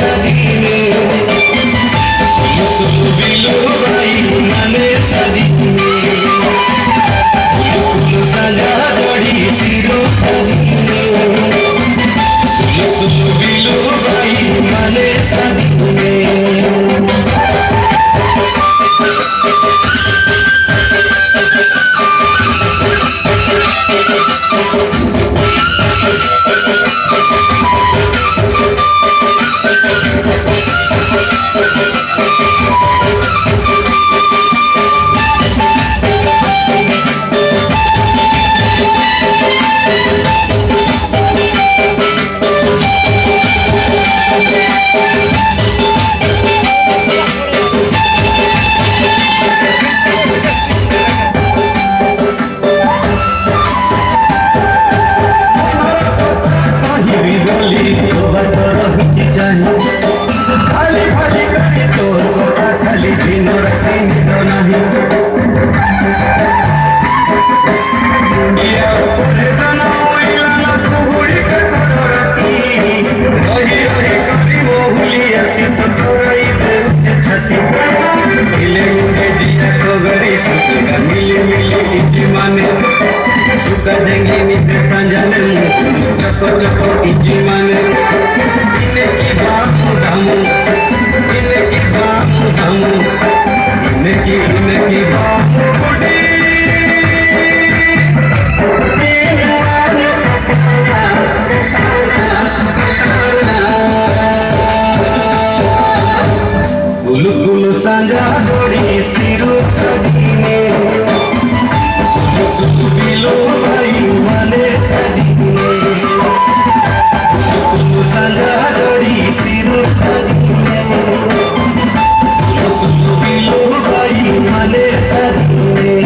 सजीने सुलु सुलु बिलु by माने सजीने कुलु कुलु साजा जोड़ी सिरो सजीने सुलु सुलु बिलु बाई माने सजीने खाली खाली करे तोर गोटा खाली दिन राति निद नहीं मुंडिया ऊपर जना ओइला ना कुहुड़ी के राति रही रही करी मोहुली ऐसी तो तोरई दे छती मिले मुंडे जिया को गरी सुतगा मिली मिली इजी माने सुका देंगे निद संजने चको चको इजी माने इनकी बामू धामू इनकी बामू धामू इनकी बामू बुढ़ी गुलु गुलु सांझा जोड़ी सिरू सजीने सुलु सुलु बिलो भाई माने सजीने गुलु गुलु सांझा जोड़ी सिरू सजीने सुलु सुलु बिलो भाई माने सजीने